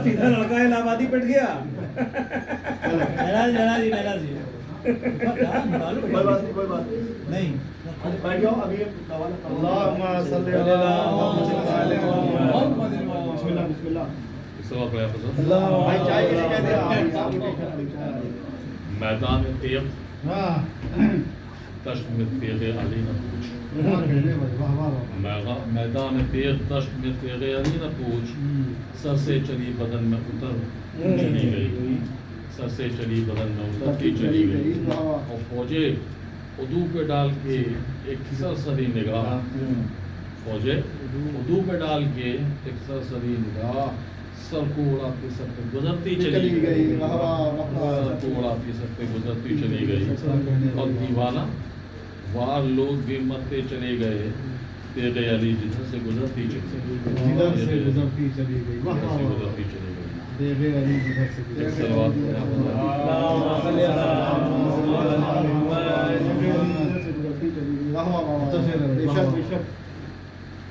सीधा लड़का इलाहाबादी पिट गया। नहीं मैदान तेब तश्त में तेगे अली न पूछ, मैदान तेग तश्त में तेगे अली न पूछ, सर से चली बदन में उतर चली गई, सर से चली बदन में उतरती चली गई। और फौजे उदू पे डाल के एक सरसरी निगाह, फौजे उदू पे डाल के एक सरसरी निगाह सर को उड़ाती सर पे गुजरती चली गई, सर को उड़ाती सर पे गुजरती चली गई। और दीवाना वार लोग भी मरते चले गए, तेरे अली जिधर से गुजरती चली गई, गुजरती चली गई।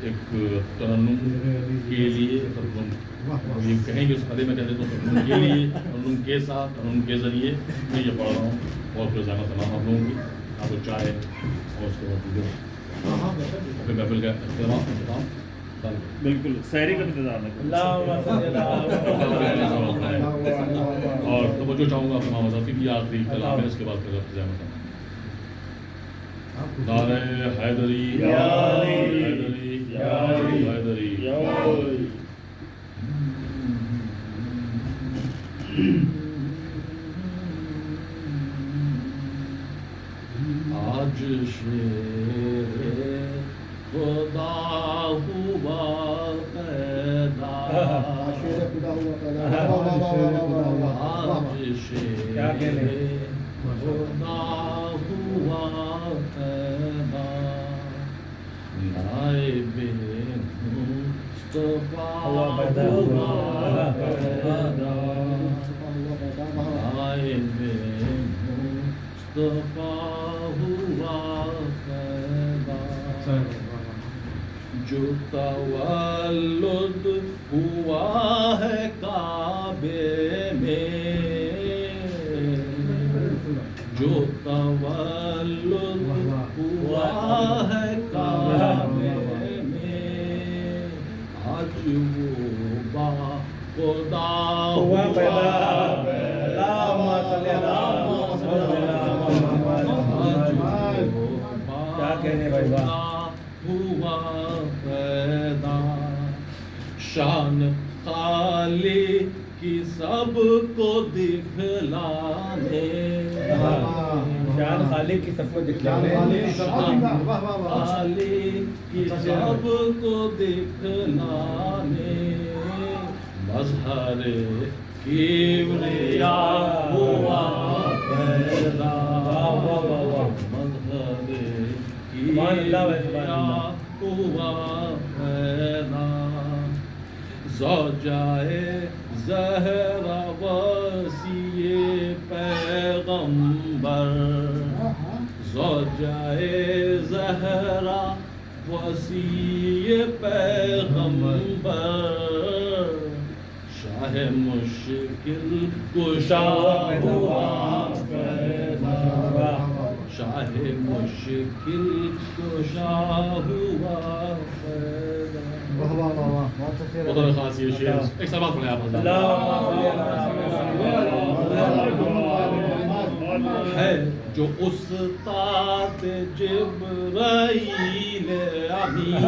एक तरन्नुम के लिए ये कहेंगे उस खड़े में कह देता हूँ तरन्नुम के लिए, तरन्नुम के साथ, तरन्नुम के ज़रिए मैं ये पढ़ रहा हूँ। और फिर ज़्यादा तमाम आप लोगों की आपको चाय और उसके बाद वीडियो फिर महफिल का इंतजाम बिल्कुल सहरी का इंतजार है। और तो वो जो चाहूँगा अपने मामा साहब की आखिरी कलाम है, इसके बाद फिर नारे हैदरी हैदरी हैदरी। आज शेरे खुदा हुआ पैदा, आज शेरे खुदा हुआ पैदा, नाइबे मुस्तफा हुआ पैदा, नाइबे मुस्तफा हुआ पैदा। जो तवल्लुद हुआ है काबे में, जो तवल्लुद हुआ है काबे में, आज वो बा खुदा हुआ पैदा, क्या कहने भाई हुआ पैदा। शान खाली की सबको दिखलाने, शान खालिक की सबको दिखलाने, खाली की सबको दिखलाने, मजहर किबरिया हुआ पैदा, मजहर किबरिया हुआ पैदा। ज़ौजाए ज़हरा वसीए पैगंबर, ज़ौजाए ज़हरा वसीए पैगंबर, शाह मुश्किल कुशा हुआ पैदा, शाह मुश्किल कुशा हुआ पैदा। बहुत खास ये शेर एक सवाल पढ़े आप है जो उस्ताद जिब्राइल अमीन,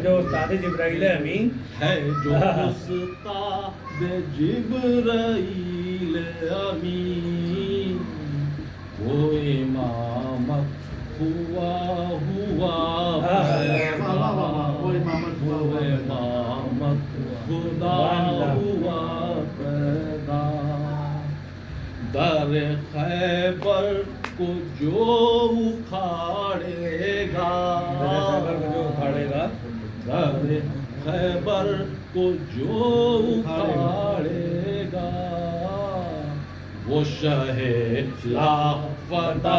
जो उस्ताद जिब्राइल अमीन है, जो उस्ताद जिब्राइल अमीन, वो इमामत हुआ इमामत खुदा हुआ पैदा। दर खैबर को जो उखाड़ेगा, दर खैबर को जो उखाड़ेगा, वो शहे लाफता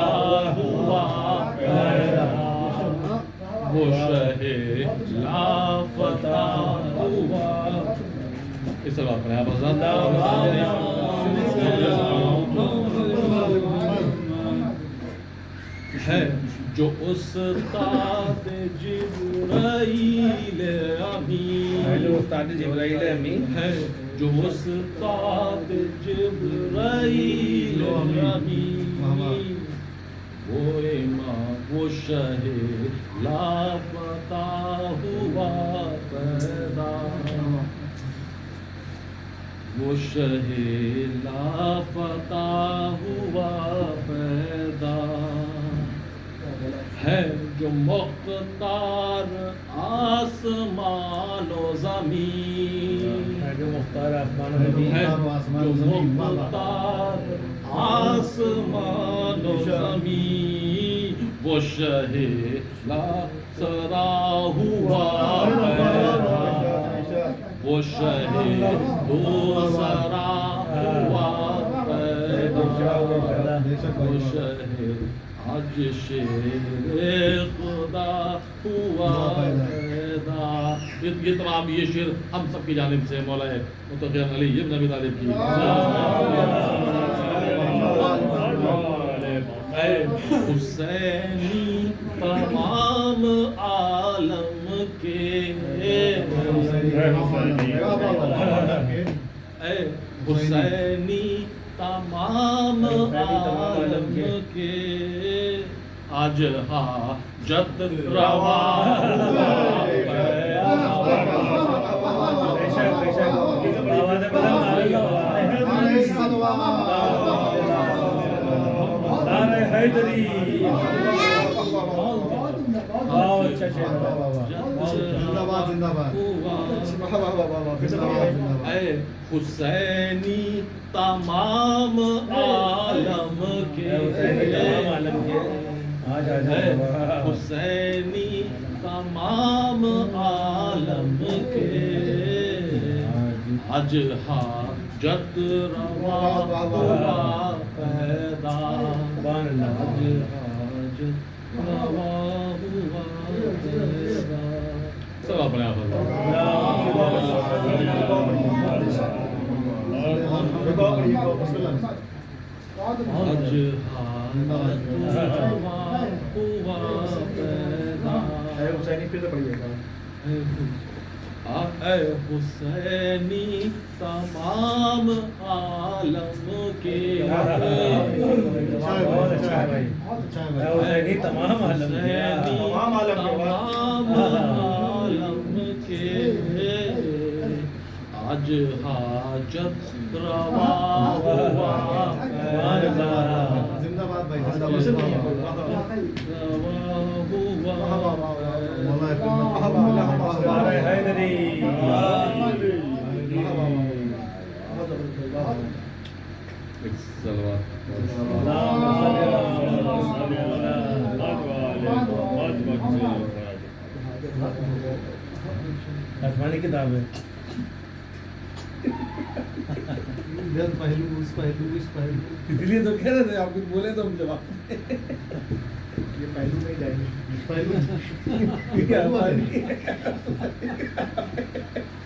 हुआ पैदा, وہ شہ لاپتہ ہوا. اس طرح اپنے آپ ہے جو استاد جبرائیل امین جو استاد جبرائیل امین ہے جو استاد جبرائیل امین وہ امام وہ شہ لاپتہ ہوا پیدا وہ شہ لاپتہ ہوا پیدا ہے جو مختار آسمان و زمین جو مختار آسمان و زمین ہے جو مختار آسمان و زمین وہ شہ لا سرا ہوا پیدا وہ شہ دوسرا ہوا پیدا وہ شہ آج شیر خدا ہوا پیدا. یہ تمام یہ شعر ہم سب کی جانب سے مولا متقی علی ابن ابی طالب کی اے حسینی تمام عالم کے اے حسینی تمام عالم کے آج حاجت روا حیدری بہت اچھا شعر اے حسینی تمام عالم کے حسینی تمام عالم کے آج حاجت روا ہوا پیدا آج حاجت روا ہوا پیدا. سب اپنے آپ آج حاجت روا ہوا پیدا اے حسینی تمام عالم کے حسینی تمام عالم کے آج حاجت روا ہوا زندہ باد بھائی حیدری آسمانی کتاب ہے. پہلو اس پہلو اس پہلو اس لیے تو کہہ رہے تھے آپ کچھ بولے تو ہم جواب یہ پہلو نہیں جائے گی پہلو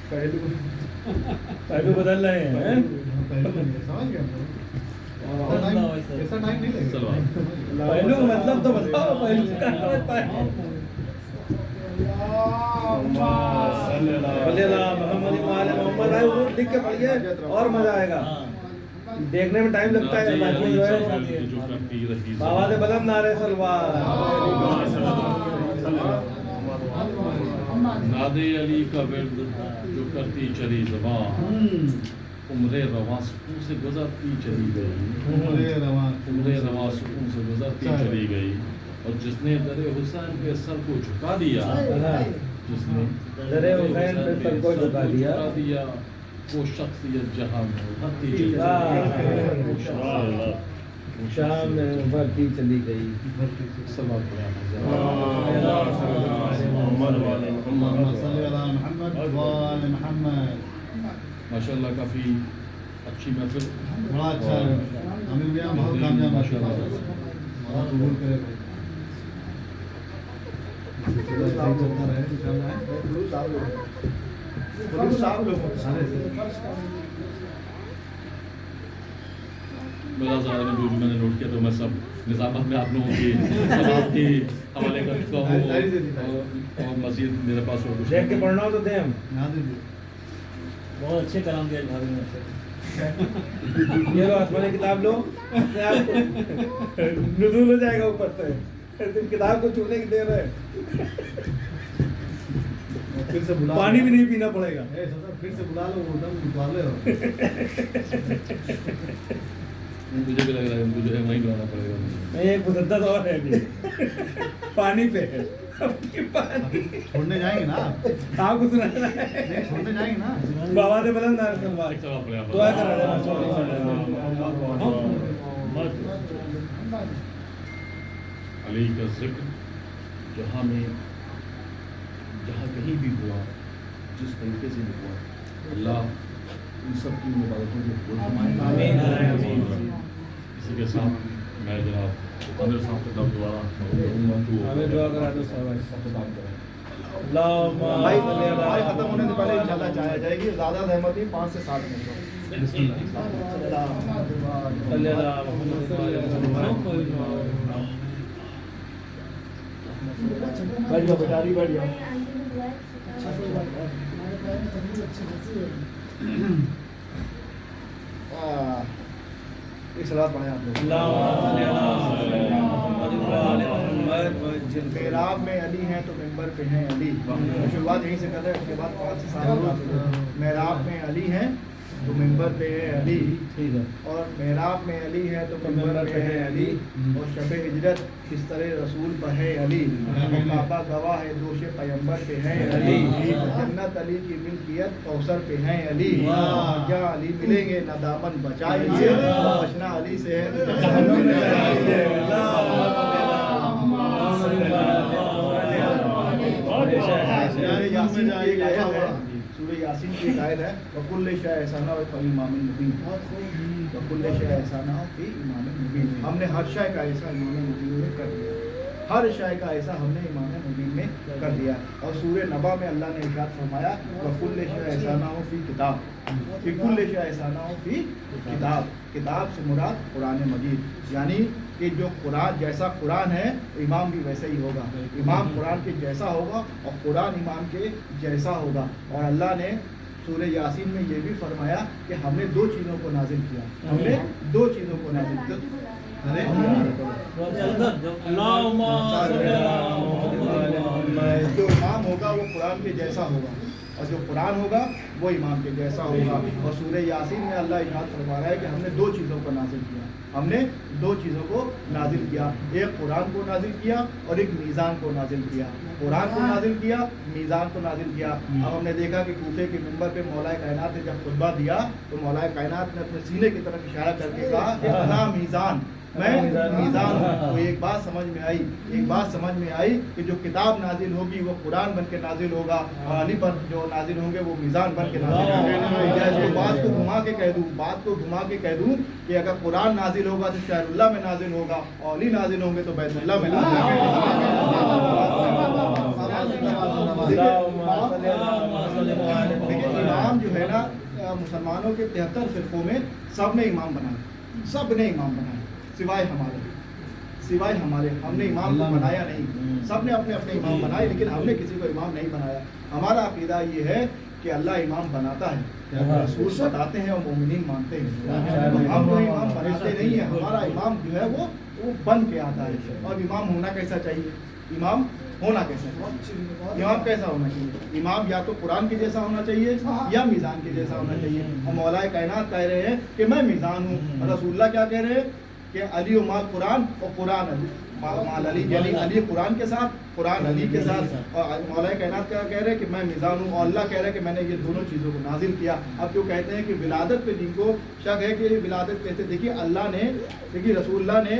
پہلو پہلو بدل رہے ہیں پہلو سمجھ گیا ایسا ٹائم نہیں لگے پہلو کا مطلب تو بتاؤ. پہلو کا محمد محمد آئے وہ لکھ کے پڑھیے اور مزہ آئے گا. دیکھنے میں ٹائم لگتا ہے. بابا سے بلند نعرے سلوار نادے علی کا ورد جو کرتی چلی زبان عمر رواں سکون سے گزرتی چلی گئی عمر رواں سکون سے گزرتی چلی گئی اور جس نے در حسین پہ سر کو جھکا دیا جس نے در حسین پہ سر کو جھکا دیا وہ شخصیت جہاں میں ابھرتی چلی شام میں ابھرتی چلی گئی. سلام ماشاء اللہ کافی اچھی محفل بڑا اچھا ہے ہمیں بھی بہت کامیاب ماشاء اللہ قبول کرے खलूस साहब लोग मेरा ज़्यादा में जो मैंने नोट किया तो मैं सब निज़ामत में आप लोगों की सलाह के हवाले कर चुका हूँ और मज़ीद मेरे पास और कुछ देख के पढ़ना हो तो दे हम बहुत अच्छे कलाम दिया भाभी ने ये लो आसमानी किताब लो अपने आप को नुज़ूल हो जाएगा ऊपर से तुम किताब को छूने की देर है फिर से बुला पानी भी नहीं पीना पड़ेगा फिर से बुला लो वो दम निकाले हो मुझे भी लग रहा है मुझे वहीं बुलाना पड़ेगा मुझे। नहीं एक मुद्दत और है अभी पानी पे है अपनी पानी छोड़ने जाएंगे ना आपको सुनाना है नहीं छोड़ने जाएंगे ना बाबा से बुलंद है सलवार एक सवाल पड़े आप दुआ करा देना अली का जिक्र जहाँ कहीं भी हुआ जिस तरीके से भी हुआ अल्लाह इन सब की मुबारकों को कबूल फरमाए। आमीन, आमीन। इसी के साथ मैं जनाब आमिर साहब की तरफ दोबारा करूँगा तो हमें दुआ करा दो साहब खिताब करें। भाई खत्म होने से पहले इंशाल्लाह जाया जाएगी ज़्यादा रहमत ही 5 से 7 मिनट बढ़िया बेचारी बढ़िया एक सलाह पढ़े आप लोग मेराब में अली हैं तो मेंबर पे हैं अली। शुरुआत यहीं से कर रहे हैं उसके बाद 5 से 7 मेराब में अली हैं तो मेंबर पे है अली ठीक है और मेराब में अली है तो मेंबर पे है अली और शब हिजरत बिस्तर रसूल पर है अली और काबा गवाह है दोष पैगंबर पे है अली और जन्नत अली की मिल्कियत कौसर पे है अली क्या अली मिलेंगे न दामन बचाएंगे बचना अली से है सूरह यासीन की एक आयत है वकुल्ल शै एहसाना व फी इमामिन मुबीन वकुल्ल शै एहसाना व फी इमामिन मुबीन हमने हर शय का ऐसा इमाम मुबीन में कर दिया हर शय का ऐसा हमने इमाम मुबीन में कर दिया और सूरह नबा में अल्लाह ने इरशाद फरमाया वकुल्ल शै एहसाना व फी किताब वकुल्ल शै एहसाना व फी किताब किताब से मुराद कुरान मजीद यानी कि जो कुरान जैसा कुरान है इमाम भी वैसा ही होगा इमाम कुरान के जैसा होगा और कुरान इमाम के जैसा होगा और अल्लाह ने सूरह यासीन में ये भी फरमाया कि हमने 2 चीज़ों को नाजिल किया हमने 2 चीज़ों को नाजिल किया जो इमाम होगा वो कुरान के जैसा होगा और जो कुरान होगा वो इमाम के जैसा होगा और सूरह यासीन में अल्लाह इरशाद फरमा रहा है कि हमने 2 चीज़ों को नाजिल किया हमने 2 चीज़ों को नाजिल किया एक कुरान को नाजिल किया और एक मीज़ान को नाजिल किया कुरान को नाजिल किया मीज़ान को नाजिल किया अब हमने देखा कि कूफे के मिंबर पे मौलाए कायनात ने जब खुतबा दिया तो मौलाए कायनात ने अपने सीने की तरफ इशारा करके कहा कि अना मीज़ान मैं मीज़ान हूँ तो एक बात समझ में आई कि जो किताब नाजिल होगी वो कुरान बन के नाजिल होगा और अली पर जो नाजिल होंगे वो मीज़ान बन के नाजिल होंगे बात को घुमा के कह दूँ कि अगर कुरान नाजिल होगा तो शहरुल्लाह में नाजिल होगा और अली नाजिल होंगे तो बैतुल्लाह में नाजिल लेकिन इमाम जो है ना मुसलमानों के 73 फिरकों में सब ने इमाम बनाया सिवाय हमारे हमने इमाम को बनाया नहीं सब ने अपने अपने इमाम बनाए लेकिन हमने किसी को इमाम नहीं बनाया हमारा अकीदा ये है कि अल्लाह इमाम बनाता है रसूल बताते हैं और मोमिनीन मानते हैं हम जो इमाम बनाते नहीं है हमारा इमाम जो है वो बन के आता है और इमाम होना कैसा चाहिए इमाम कैसा होना चाहिए इमाम या तो कुरान के जैसा होना चाहिए या मीज़ान के जैसा होना चाहिए और मौलाए कायनात कह रहे हैं कि मैं मीज़ान हूँ रसूलुल्लाह क्या कह रहे हैं कि अली माल कुरान और कुरान अली माल अली यानी अली कुरान के साथ कुरान अली के साथ और मौलाए कायनात क्या कह रहे हैं कि मैं मीज़ान हूँ और अल्लाह कह रहे हैं कि मैंने ये दोनों चीज़ों को नाजिल किया अब जो कहते हैं कि विलादत पे जिनको शक है कि विलादत कहते देखिए अल्लाह ने रसूलुल्लाह ने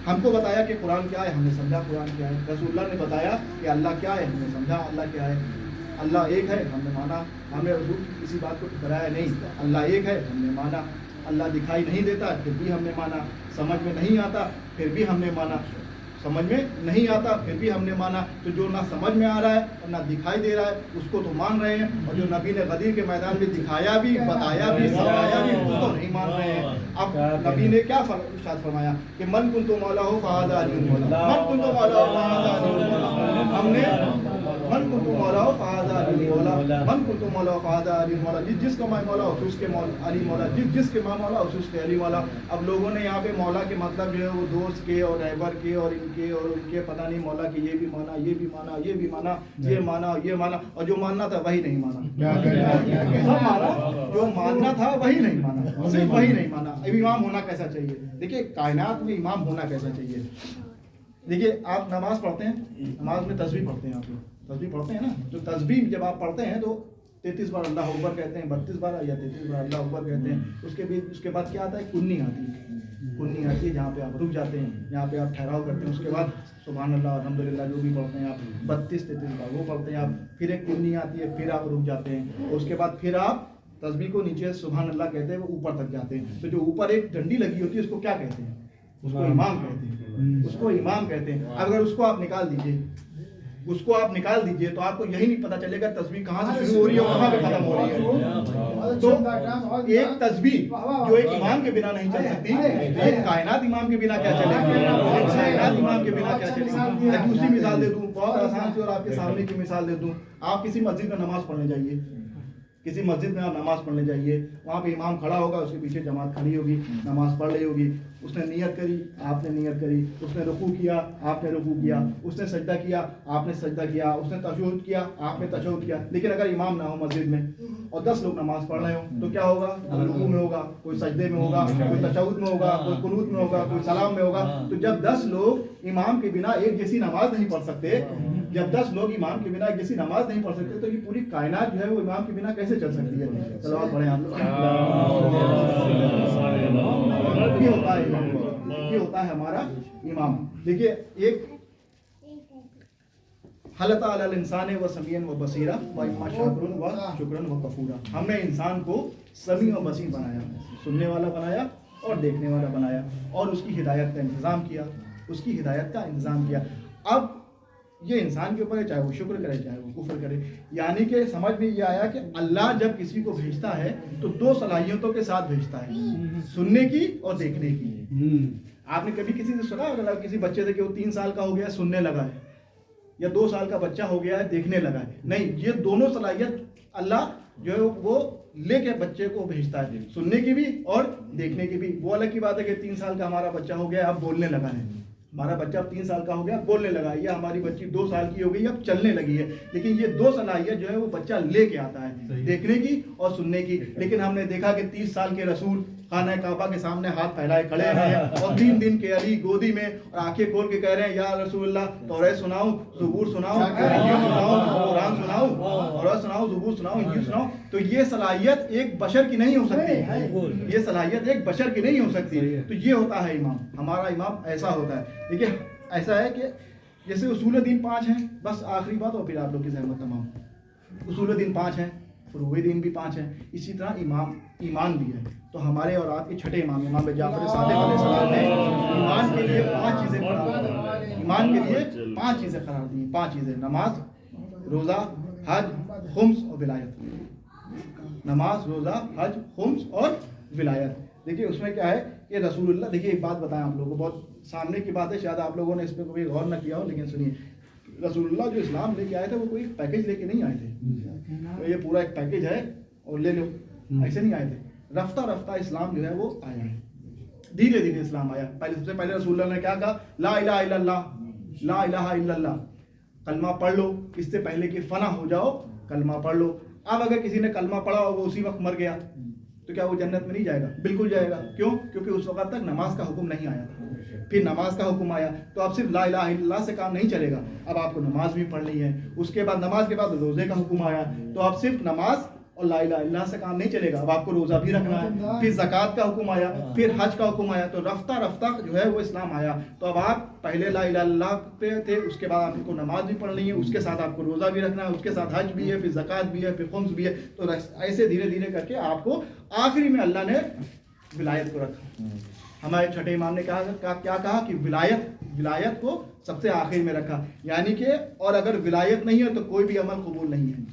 हमको बताया कि कुरान क्या है हमने समझा कुरान क्या है रसूलुल्लाह ने बताया कि अल्लाह क्या है हमने समझा अल्लाह क्या है अल्लाह एक है हमने माना हमने रसूल की किसी बात को ठुकराया नहीं अल्लाह एक है हमने माना अल्लाह दिखाई नहीं देता फिर भी हमने माना समझ में नहीं आता फिर भी हमने माना समझ में नहीं आता फिर भी हमने माना। तो जो ना समझ में आ रहा है और ना दिखाई दे रहा है उसको तो मान रहे हैं, और जो नबी ने गदीर के मैदान में दिखाया भी, बताया भी, समझाया भी, उसको नहीं मान रहे हैं। अब नबी ने क्या इरशाद फरमाया कि मन कुंतु मौलाहु फहाज़ा अली मौला, मन कुंतु मौलाहु फहाज़ा अली मौला। हमने मन कुंतु मौलाहु फहाज़ा अली मौला, मन कुंतु मौलाहु फहाज़ा अली मौला, जिसका मैं मौला उसके अली मौला, जिसके मैं मौला उसके अली मौला। अब लोगों ने यहाँ पे मौला के मतलब जो है वो दोस्त के और रहबर के और इनके और उनके पता नहीं मौला के ये भी माना, ये भी माना, ये भी माना, ये माना, ये माना, और जो मानना था वही नहीं माना। सब माना, जो मानना था वही नहीं माना, सिर्फ वही नहीं माना। अब इमाम होना कैसा चाहिए? देखिए कायनात में इमाम होना कैसा चाहिए। देखिए आप नमाज पढ़ते हैं, नमाज में तस्बीह पढ़ते हैं, आप लोग तस्बीह पढ़ते हैं ना, तो तस्बीह जब आप पढ़ते हैं तो 33 बार अल्लाह अकबर कहते हैं, 32 बार या 33 बार अल्लाह अकबर कहते हैं। उसके बाद क्या आता है? कुन्नी आती है, कुन्नी आती है जहाँ पे आप रुक जाते हैं, जहाँ पे आप ठहराव करते हैं। उसके बाद सुभान अल्लाह अल्हम्दुलिल्लाह जो भी पढ़ते हैं आप 32-33 बार वो पढ़ते हैं आप। फिर एक कुन्नी आती है, फिर आप रुक जाते हैं। उसके बाद फिर आप तस्बीह को नीचे सुभान अल्लाह कहते हैं, वो ऊपर तक जाते हैं। तो जो ऊपर एक डंडी लगी होती है उसको क्या कहते हैं? उसको इमाम कहते हैं, उसको इमाम कहते हैं। अगर उसको आप निकाल दीजिए, उसको आप निकाल दीजिए तो आपको यही नहीं पता चलेगा तस्बीह कहाँ से शुरू हो रही है और कहाँ पे खत्म हो रही है। तो एक तस्बीह जो एक इमाम के बिना नहीं चल सकती, एक कायनात इमाम के बिना क्या चलेगी? एक कायनात इमाम के बिना क्या चलेगी? मैं दूसरी मिसाल दे दूं, बहुत आसान सी और आपके सामने की मिसाल दे दूं। आप किसी मस्जिद में नमाज पढ़ने जाइए, किसी मस्जिद में आप नमाज पढ़ने जाइए, वहाँ पे इमाम खड़ा होगा, उसके पीछे जमात खड़ी होगी, नमाज पढ़ रही होगी। उसने नियत करी, आपने नियत करी, उसने रुकू किया, आपने रुकू किया, उसने सजदा किया, आपने सजदा किया, उसने तशहुद किया, आपने तशहुद किया। लेकिन अगर इमाम ना हो मस्जिद में और 10 लोग नमाज पढ़ रहे हो तो क्या होगा? कोई रुकू में होगा, कोई सजदे में होगा, कोई तशहुद में होगा, कोई कुनूत में होगा, कोई सलाम में होगा। तो जब 10 लोग इमाम के बिना एक जैसी नमाज नहीं पढ़ सकते, जब 10 लोग इमाम के बिना एक जैसी नमाज नहीं पढ़ सकते, तो ये पूरी कायनात जो है वो इमाम के बिना कैसे चल सकती है? चलो आप पढ़ें आप लोग। ये होता है इमाम, ये होता है हमारा इमाम। देखिए एक हलता अलल इंसान व समीअन व बसीरा व इम्मा शाकिरुन व शुक्रन व कफूरा। हमने इंसान को समी और बसीर बनाया, सुनने वाला बनाया और देखने वाला बनाया, और उसकी हिदायत का इंतज़ाम किया, उसकी हिदायत का इंतज़ाम किया। अब ये इंसान के ऊपर है, चाहे वो शुक्र करे चाहे वो कुफ्र करे। यानी कि समझ में ये आया कि अल्लाह जब किसी को भेजता है तो 2 सलाहियतों के साथ भेजता है, सुनने की और देखने की। आपने कभी किसी से सुना होगा किसी बच्चे से कि वो 3 साल का हो गया सुनने लगा है, या 2 साल का बच्चा हो गया है देखने लगा है? नहीं, ये दोनों सलाहियत अल्लाह जो है वो लेके बच्चे को भेजता है, सुनने की भी और देखने की भी। वो अलग की बात है कि 3 साल का हमारा बच्चा हो गया अब बोलने लगा है, हमारा बच्चा अब 3 साल का हो गया बोलने लगा है, या हमारी बच्ची 2 साल की हो गई अब चलने लगी है। लेकिन ये 2 सलाहियत जो है वो बच्चा लेके आता है, देखने की और सुनने की। लेकिन हमने देखा कि 30 साल के रसूल खाना काबा के सामने हाथ फैलाए खड़े हैं और 3 दिन के अली गोदी में और आंखें खोल के कह रहे हैं या रसूलुल्लाह तौरात सुनाऊं, ज़बूर सुनाऊं, इंजील सुनाऊं, कुरान सुनाऊं, तौरात सुनाऊं, ज़बूर सुनाऊं, इंजील सुनाऊं। तो ये सलाहियत एक बशर की नहीं हो सकती, ये सलाहियत एक बशर की नहीं हो सकती। तो ये होता है इमाम, हमारा इमाम ऐसा होता है। देखिए ऐसा है कि जैसे उसूल दीन 5 हैं, बस आखिरी बात और फिर आप लोग की ज़हमत तमाम। उसूल दीन 5 हैं, फुरूए दीन भी 5 हैं, इसी तरह ईमान भी है। तो हमारे और आपके छठे इमाम जाफर सादिक अलैहिस्सलाम ने ईमान के लिए 5 चीज़ें करार दी, ईमान के लिए 5 चीज़ें करार दी। 5 चीज़ें: नमाज, रोज़ा, हज, खुम्स और विलायत। नमाज, रोज़ा, हज, खुम्स और विलायत। देखिए उसमें क्या है कि रसूलुल्लाह, देखिए एक बात बताएं आप लोगों को, बहुत सामने की बात है, शायद आप लोगों ने इस पर कभी गौर न किया हो, लेकिन सुनिए। रसूलुल्लाह जो इस्लाम लेके आए थे वो कोई पैकेज लेके नहीं आए थे, तो ये पूरा एक पैकेज है और ले लो, ऐसे नहीं आए थे। रफ्ता रफ्ता इस्लाम जो है वो आया है, धीरे धीरे इस्लाम आया। सबसे पहले रसूलुल्लाह ने क्या कहा? ला इलाहा इल्लल्लाह, ला इलाहा इल्लल्लाह, कलमा पढ़ लो, इससे पहले कि फना हो जाओ कलमा पढ़ लो। अब अगर किसी ने कलमा पढ़ा और वो उसी वक्त मर गया तो क्या वो जन्नत में नहीं जाएगा? बिल्कुल जाएगा। क्यों? क्योंकि उस वक्त तक नमाज का हुक्म नहीं आया था, फिर नमाज का हुक्म आया। तो अब सिर्फ ला इलाहा इल्लल्लाह से काम नहीं चलेगा, अब आपको नमाज भी पढ़नी है। उसके बाद नमाज के बाद रोज़े का हुक्म आया, तो अब सिर्फ नमाज और ला इलाहा इल्लल्लाह से काम नहीं चलेगा, अब आपको रोज़ा भी रखना है। फिर ज़कात का हुक्म आया, फिर हज का हुक्म आया। तो रफ्ता रफ्ता जो है वो इस्लाम आया। तो अब आप पहले ला इलाहा इल्लल्लाह पे थे, उसके बाद आपको नमाज भी पढ़नी है, उसके साथ आपको रोज़ा भी रखना है, उसके साथ हज भी है, फिर ज़कात भी है, फिर खुम्स भी है। तो ऐसे धीरे धीरे करके आपको आखिरी में अल्लाह ने विलायत को रखा। हमारे छठे इमाम ने क्या कहा कि विलायत ولایت کو سب سے آخر میں رکھا، یعنی کہ اور اگر ولایت نہیں ہے تو کوئی بھی عمل قبول نہیں ہے.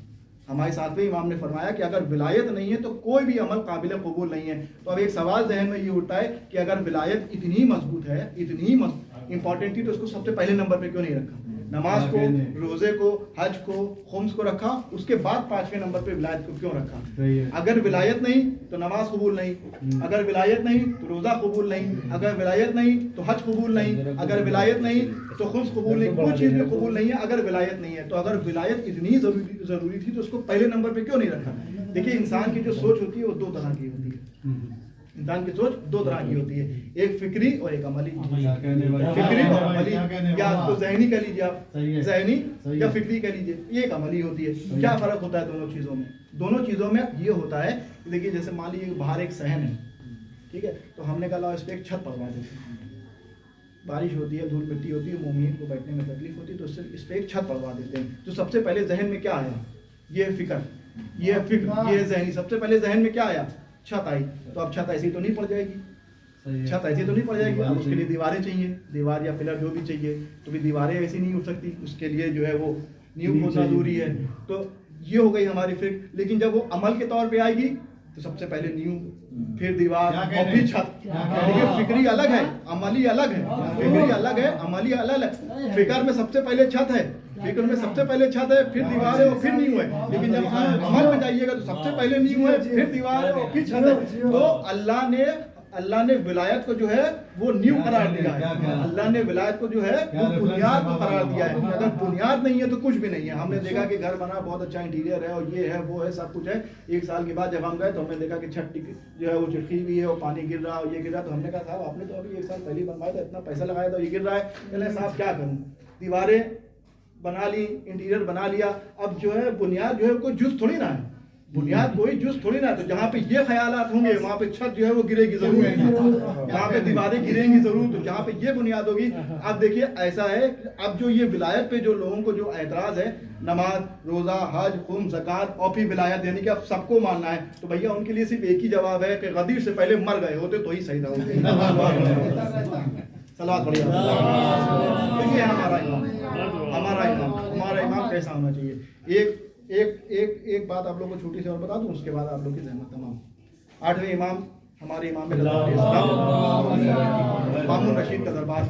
ہمارے ساتویں امام نے فرمایا کہ اگر ولایت نہیں ہے تو کوئی بھی عمل قابل قبول نہیں ہے. تو اب ایک سوال ذہن میں یہ اٹھتا ہے کہ اگر ولایت اتنی مضبوط ہے، اتنی امپورٹنٹ تھی، تو اس کو سب سے پہلے نمبر پہ کیوں نہیں رکھا؟ نماز کو، روزے کو، حج کو، خمس کو رکھا، اس کے بعد 5ویں نمبر پہ ولایت کو کیوں رکھا؟ اگر ولایت نہیں تو نماز قبول نہیں، اگر ولایت نہیں تو روزہ قبول نہیں، اگر ولایت نہیں تو حج قبول نہیں، اگر ولایت نہیں تو خمس قبول نہیں، کوئی چیز بھی قبول نہیں ہے اگر ولایت نہیں ہے. تو اگر ولایت اتنی ضروری تھی تو اس کو پہلے نمبر پہ کیوں نہیں رکھا؟ دیکھیے انسان کی جو سوچ ہوتی ہے وہ دو طرح کی ہوتی ہے. انسان کی سوچ دو طرح کی ہوتی ہے، ایک فکری اور ایک عملی. فکری اور عملی، یا اس کو ذہنی کہہ لیجیے آپ، ذہنی یا فکری کہہ لیجیے، یہ ایک عملی ہوتی ہے. کیا فرق ہوتا ہے دونوں چیزوں میں؟ دونوں چیزوں میں یہ ہوتا ہے کہ دیکھیے جیسے مان لیجیے باہر ایک صحن ہے، ٹھیک ہے، تو ہم نے کہا اس پہ ایک چھت پڑوا دیتے ہیں. بارش ہوتی ہے، دھول مٹی ہوتی ہے، مومنین کو بیٹھنے میں تکلیف ہوتی ہے، تو اس پہ ایک چھت پڑوا دیتے ہیں. تو سب سے پہلے ذہن میں کیا آیا؟ یہ فکر، یہ ذہنی. سب سے پہلے ذہن میں کیا آیا؟ چھت آئی. تو اب چھت ایسی تو نہیں پڑ جائے گی، چھت ایسی تو نہیں پڑ جائے گی. اب اس کے لیے دیواریں چاہیے، دیوار یا پلر جو بھی چاہیے. تو بھی دیواریں ایسی نہیں اٹھ سکتی، اس کے لیے جو ہے وہ نیو ہونا ضروری ہے. تو یہ ہو گئی ہماری فکر. لیکن جب وہ عمل کے طور پہ آئے گی تو سب سے پہلے نیو، پھر دیوار اور پھر چھت. لیکن فکری الگ ہے، عملی الگ ہے. فکری الگ ہے، عملی الگ ہے. فکر میں سب سے پہلے چھت ہے، فکر میں سب سے پہلے چھت ہے، پھر دیوار ہے اور پھر نیو ہے. لیکن جب عمل میں جائیے گا تو سب سے پہلے نیو ہے، پھر دیوار ہے اور پھر چھت ہے. تو اللہ نے ولایت کو جو ہے وہ نیو قرار دیا ہے. اللہ نے ولایت کو جو ہے وہ بنیاد کو قرار دیا ہے. اگر بنیاد نہیں ہے تو کچھ بھی نہیں ہے. ہم نے دیکھا کہ گھر بنا، بہت اچھا انٹیریئر ہے اور یہ ہے وہ ہے، سب کچھ ہے. 1 سال کے بعد جب ہم گئے تو ہم نے دیکھا کہ چھت جو ہے وہ چٹکی ہوئی ہے اور پانی گر رہا اور یہ گر رہا. تو ہم نے کہا صاحب آپ نے تو ابھی 1 سال پہلے بنوایا تھا، اتنا پیسہ لگایا تھا، یہ گر رہا ہے. کہنے صاحب کیا کروں، دیواریں بنا لی، انٹیریئر بنا لیا، اب جو ہے بنیاد جو ہے کوئی جز تھوڑی نہ ہے، بنیاد کوئی جز تھوڑی نہ ہے. تو جہاں پہ یہ خیالات ہوں گے وہاں پہ چھت جو ہے وہ گرے گی ضرور، وہاں پہ دیواریں گریں گی ضرور. تو جہاں پہ یہ بنیاد ہوگی. اب دیکھیے ایسا ہے، اب جو یہ ولایت پہ جو لوگوں کو جو اعتراض ہے، نماز، روزہ، حج، خم، زکات اور پھر ولایت یعنی کہ اب سب کو ماننا ہے، تو بھیا ان کے لیے صرف ایک ہی جواب ہے کہ غدیر سے پہلے مر گئے ہوتے تو ہی صحیح تھا. صلوات پڑھیے. یہ ہمارا امام، ہمارا امام کیسا ہونا چاہیے. ایک بات آپ لوگوں کو چھوٹی سی اور بتا دوں، اس کے بعد آپ لوگ کی زحمت تمام. 8ویں امام ہمارے امام مامون رشید کا دربار.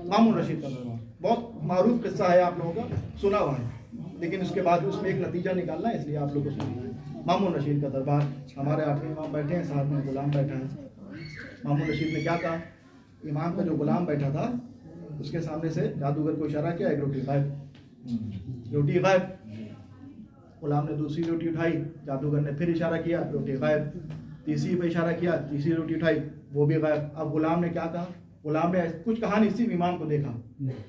مامون رشید کا دربار بہت معروف قصہ ہے، آپ لوگوں کا سنا ہوا ہے، لیکن اس کے بعد اس میں ایک نتیجہ نکالنا ہے، اس لیے آپ لوگوں کو سننا ہے. مامون رشید کا دربار، ہمارے 8ویں امام بیٹھے ہیں، ساتھ میں غلام بیٹھا ہے. مامون رشید نے کیا کہا؟ امام کا جو غلام بیٹھا تھا اس کے سامنے سے جادوگر کو اشارہ کیا، ایک روٹی غائب، روٹی غائب. غلام نے دوسری روٹی اٹھائی، جادوگر نے پھر اشارہ کیا، روٹی غائب. تیسری پہ اشارہ کیا، تیسری روٹی اٹھائی، وہ بھی غائب. اب غلام نے کیا کہا؟ غلام نے کچھ کہا نہیں، صرف امام کو دیکھا.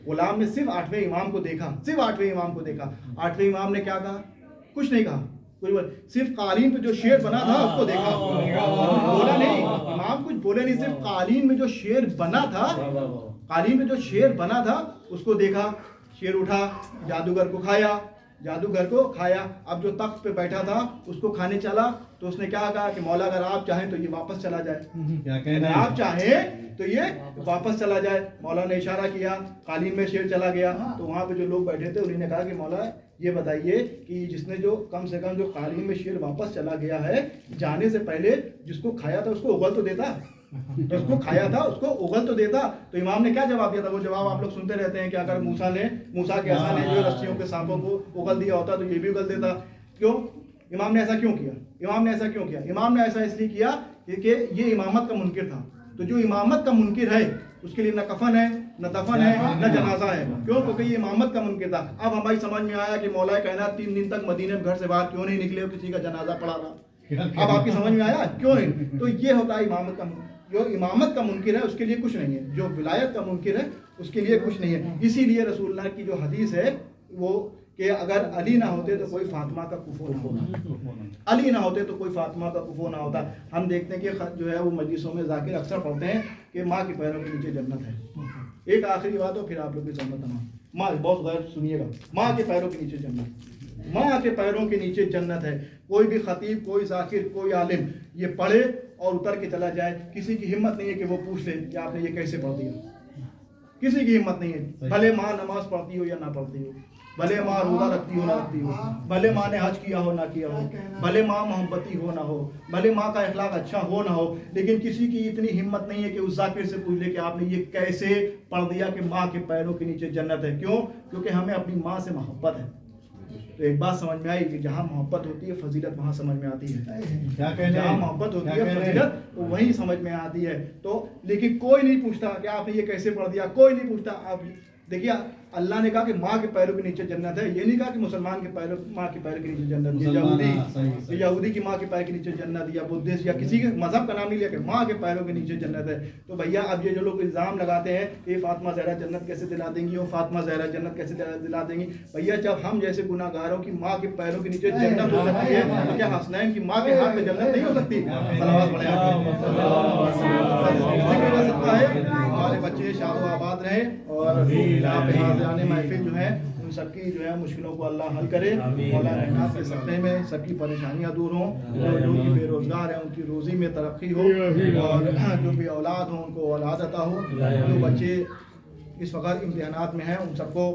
غلام نے صرف 8ویں امام کو دیکھا، صرف 8ویں امام کو دیکھا. 8ویں امام نے کیا کہا؟ کچھ نہیں کہا. صرف قالین پہ جو شیر بنا تھا اس کو دیکھا، بولا نہیں. امام کچھ بولے نہیں، صرف قالین میں جو شیر بنا تھا، قالین میں جو شیر بنا تھا اس کو دیکھا. شیر اٹھا، جادوگر کو کھایا، جادوگر کو کھایا. اب جو تخت پہ بیٹھا تھا اس کو کھانے چلا تو اس نے کیا کہا کہ مولا اگر آپ چاہیں تو یہ واپس چلا جائے، اگر آپ چاہیں تو یہ واپس چلا جائے. مولا نے اشارہ کیا، قالین میں شیر چلا گیا. تو وہاں پہ جو لوگ بیٹھے تھے انہوں نے کہا کہ مولا یہ بتائیے کہ جس نے جو کم سے کم جو قالین میں شیر واپس چلا گیا ہے، جانے سے پہلے جس کو کھایا تھا اس کو اگل تو دیتا، جس کو کھایا تھا اس کو اگل تو دیتا. تو امام نے کیا جواب دیا تھا؟ وہ جواب آپ لوگ سنتے رہتے ہیں کہ اگر موسیٰ کے عصا نے جو رسیوں کے سانپوں کو اگل دیا ہوتا تو یہ بھی اگل دیتا. کیوں امام نے ایسا کیوں کیا؟ امام نے ایسا کیوں کیا؟ امام نے ایسا اس لیے کیا کہ یہ امامت کا منکر تھا. تو جو امامت کا منکر ہے اس کے لیے نہ کفن ہے، نہ دفن ہے، نہ جنازہ ہے. کیوں؟ کیونکہ یہ امامت کا منکر تھا. اب ہماری سمجھ میں آیا کہ مولا کائنات 3 دن تک مدینے میں گھر سے باہر کیوں نہیں نکلے اور کسی کا جنازہ پڑھا رہا. اب آپ کی سمجھ میں آیا کیوں نہیں؟ تو یہ ہوتا ہے امامت کا. جو امامت کا منکر ہے اس کے لیے کچھ نہیں ہے، جو ولایت کا منکر ہے اس کے لیے کچھ نہیں ہے. اسی لیے رسول اللہ کی جو حدیث ہے وہ کہ اگر علی نہ ہوتے تو کوئی فاطمہ کا کفو نہ ہوتا، علی نہ ہوتے تو کوئی فاطمہ کا کفو نہ ہوتا. ہم دیکھتے ہیں کہ جو ہے وہ مجلسوں میں ذاکر اکثر پڑھتے ہیں کہ ماں کے پیروں کے نیچے جنت ہے. ایک آخری بات ہو پھر آپ لوگ کی سمجھ تمام. ماں بہت غیر سنیے گا، ماں کے پیروں کے نیچے جنت، ماں کے پیروں کے نیچے جنت ہے. کوئی بھی خطیب، کوئی ذاکر، کوئی عالم یہ پڑھے اور اتر کے چلا جائے، کسی کی ہمت نہیں ہے کہ وہ پوچھ لے کہ آپ نے یہ کیسے پڑھ دیا. किसी की हिम्मत नहीं है, भले माँ नमाज पढ़ती हो या ना पढ़ती हो, भले माँ रोजा रखती हो ना रखती हो, भले माँ ने हज किया हो ना किया हो, भले माँ मोहब्बती हो ना हो, भले माँ का अखलाक अच्छा हो ना हो, लेकिन किसी की इतनी हिम्मत नहीं है कि उस जाकिर से पूछ ले कि आपने ये कैसे पढ़ दिया कि माँ के पैरों के नीचे जन्नत है। क्यों? क्योंकि हमें अपनी माँ से मोहब्बत है। तो एक बात समझ में आई कि जहाँ मोहब्बत होती है फजीलत वहाँ समझ में आती है। जहाँ मोहब्बत होती है फजीलत वो वहीं समझ में आती है। तो लेकिन कोई नहीं पूछता कि आपने ये कैसे पढ़ दिया, कोई नहीं पूछता। आप देखिए अल्लाह ने कहा कि माँ के पैरों के नीचे जन्नत है, ये नहीं कहा कि मुसलमान के पैरों माँ के पैरों के नीचे जन्नत है, यहूदी की माँ के पैर के नीचे जन्नत, या बुद्धिस्ट या किसी के मजहब का नाम ही लिया कि माँ के पैरों के नीचे जन्नत है। तो भैया अब ये जो लोग इल्ज़ाम लगाते हैं ये फातिमा ज़हरा जन्नत कैसे दिला देंगी, वो फातिमा ज़हरा जन्नत कैसे दिला देंगी, भैया जब हम जैसे गुनाहगारों की माँ के पैरों के नीचे जन्नत हो सकती है तो क्या हसनैन की माँ के हाथ में जन्नत नहीं हो सकती? सलावत पढ़े हमारे बच्चे शादो आबाद रहे और यहाँ पे हाज़िराने महफिल जो है उन सबकी जो है मुश्किलों को अल्लाह हल करे, मौला रहमत के सत्ते में सबकी परेशानियाँ दूर हों, जो भी बेरोज़गार हैं उनकी रोज़ी में तरक्की हो, और जो भी औलाद हो उनको औलाद अता हो, जो बच्चे इस वक्त इम्तिहानात में हैं उन सबको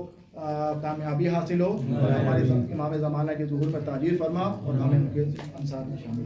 कामयाबी हासिल हो, और हमारे इमाम ज़माना के ज़ुहूर में ताजीर फरमा और हमें उनके अंसार में शामिल